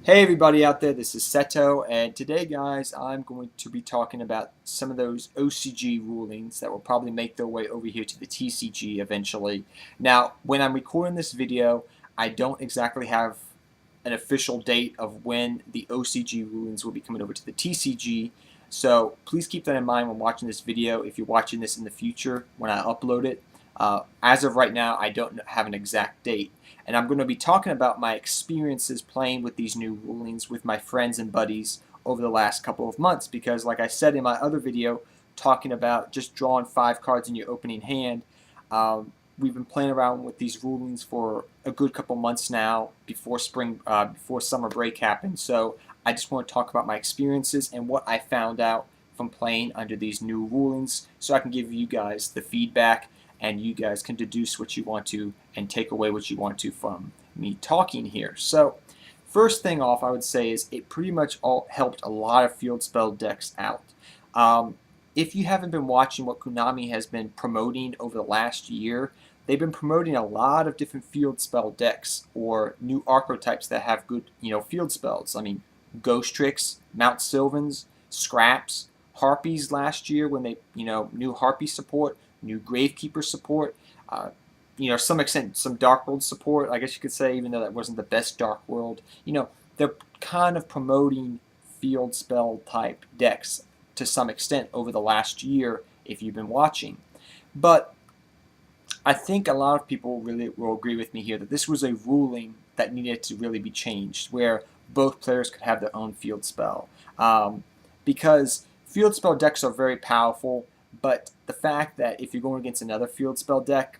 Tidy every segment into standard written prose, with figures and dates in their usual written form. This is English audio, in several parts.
Hey everybody out there, this is Seto, and today guys I'm going to be talking about some of those OCG rulings that will probably make their way over here to the TCG eventually. Now when I'm recording this video I don't exactly have an official date of when the OCG rulings will be coming over to the TCG, so please keep that in mind when watching this video if you're watching this in the future when I upload it. As of right now I don't have an exact date. And I'm going to be talking about my experiences playing with these new rulings with my friends and buddies over the last couple of months, because like I said in my other video talking about just drawing 5 cards in your opening hand, we've been playing around with these rulings for a good couple months now before before summer break happened. So I just want to talk about my experiences and what I found out from playing under these new rulings so I can give you guys the feedback and you guys can deduce what you want to and take away what you want to from me talking here. So first thing off I would say is it pretty much all helped a lot of field spell decks out. If you haven't been watching what Konami has been promoting over the last year, they've been promoting a lot of different field spell decks or new archetypes that have good, field spells. I mean, Ghost Tricks, Mount Sylvans, Scraps, Harpies last year when they, new Harpy support, new Gravekeeper support, some extent some Dark World support, I guess you could say, even though that wasn't the best Dark World. They're kind of promoting field spell type decks to some extent over the last year if you've been watching. But I think a lot of people really will agree with me here that this was a ruling that needed to really be changed, where both players could have their own field spell. Because field spell decks are very powerful, but the fact that if you're going against another field spell deck,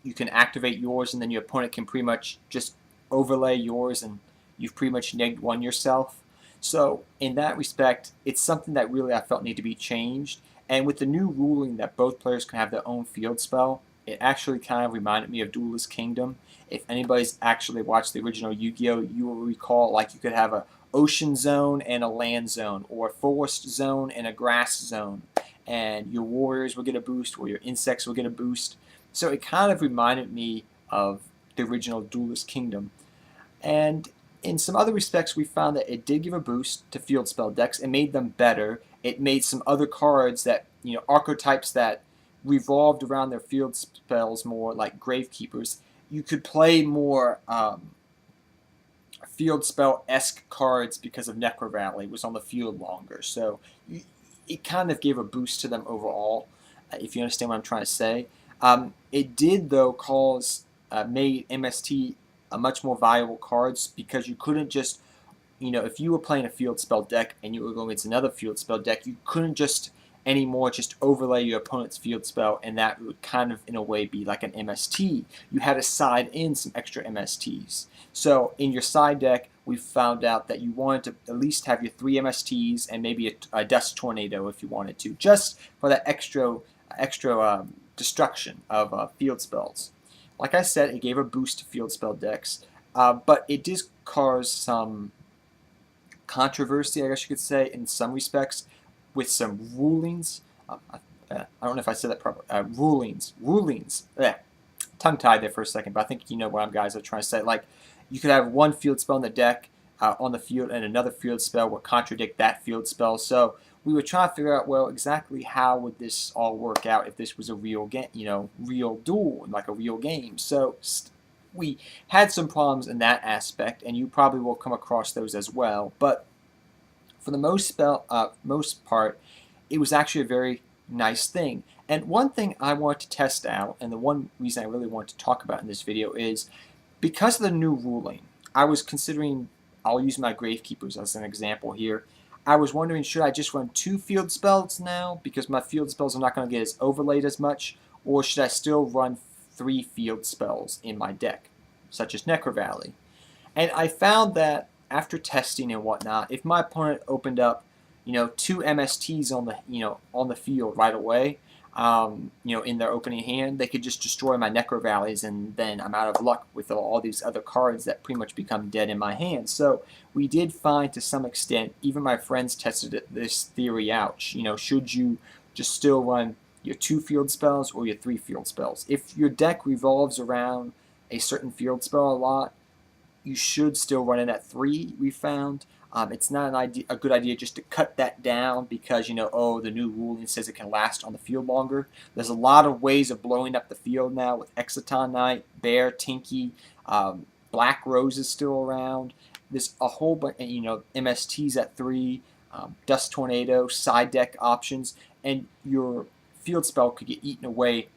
you can activate yours and then your opponent can pretty much just overlay yours and you've pretty much negged one yourself. So in that respect, it's something that really I felt needed to be changed. And with the new ruling that both players can have their own field spell, it actually kind of reminded me of Duelist Kingdom. If anybody's actually watched the original Yu-Gi-Oh, you will recall like you could have a ocean zone and a land zone, or a forest zone and a grass zone, and your warriors will get a boost or your insects will get a boost. So it kind of reminded me of the original Duelist Kingdom. And in some other respects, we found that it did give a boost to field spell decks. It made them better. It made some other cards that, archetypes that revolved around their field spells more, like Gravekeepers. You could play more field spell-esque cards because of Necro Valley was on the field longer. So it kind of gave a boost to them overall, if you understand what I'm trying to say. It did, though, made MST a much more valuable cards because you couldn't just, if you were playing a field spell deck and you were going against another field spell deck, you couldn't just anymore just overlay your opponent's field spell, and that would kind of in a way be like an MST. You had to side in some extra MSTs. So in your side deck, we found out that you wanted to at least have your 3 MSTs and maybe a Dust Tornado if you wanted to, just for that extra destruction of field spells. Like I said, it gave a boost to field spell decks, but it did cause some controversy, I guess you could say, in some respects, with some rulings. I don't know if I said that properly. Rulings. Tongue-tied there for a second, but I think you know what guys are trying to say. Like, you could have one field spell in the deck on the field, and another field spell would contradict that field spell. So we were trying to figure out, well, exactly how would this all work out if this was a real game, real duel, like a real game. So we had some problems in that aspect, and you probably will come across those as well. But for the most part, it was actually a very nice thing. And one thing I want to test out, and the one reason I really want to talk about in this video, is because of the new ruling, I was considering, I'll use my Gravekeepers as an example here. I was wondering, should I just run 2 field spells now because my field spells are not going to get as overlaid as much, or should I still run 3 field spells in my deck, such as Necro Valley? And I found that after testing and whatnot, if my opponent opened up, 2 MSTs on the field right away, in their opening hand, they could just destroy my Necro Valleys, and then I'm out of luck with all these other cards that pretty much become dead in my hand. So we did find, to some extent, even my friends tested this theory out. Should you just still run your 2 field spells or your 3 field spells? If your deck revolves around a certain field spell a lot, you should still run it at 3, we found. It's not a good idea just to cut that down because, oh, the new ruling says it can last on the field longer. There's a lot of ways of blowing up the field now with Exciton Bear, Tinky, Black Rose is still around. There's a whole bunch, MST's at 3, Dust Tornado, side deck options, and your field spell could get eaten away,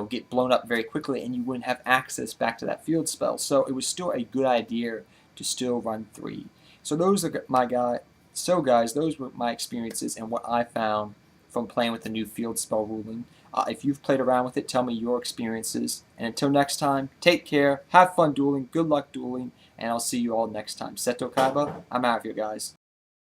get blown up very quickly, and you wouldn't have access back to that field spell. So it was still a good idea to still run 3. So those are guys, those were my experiences and what I found from playing with the new field spell ruling. If you've played around with it, tell me your experiences. And until next time, take care, have fun dueling, good luck dueling, and I'll see you all next time. Seto Kaiba, I'm out of here, guys.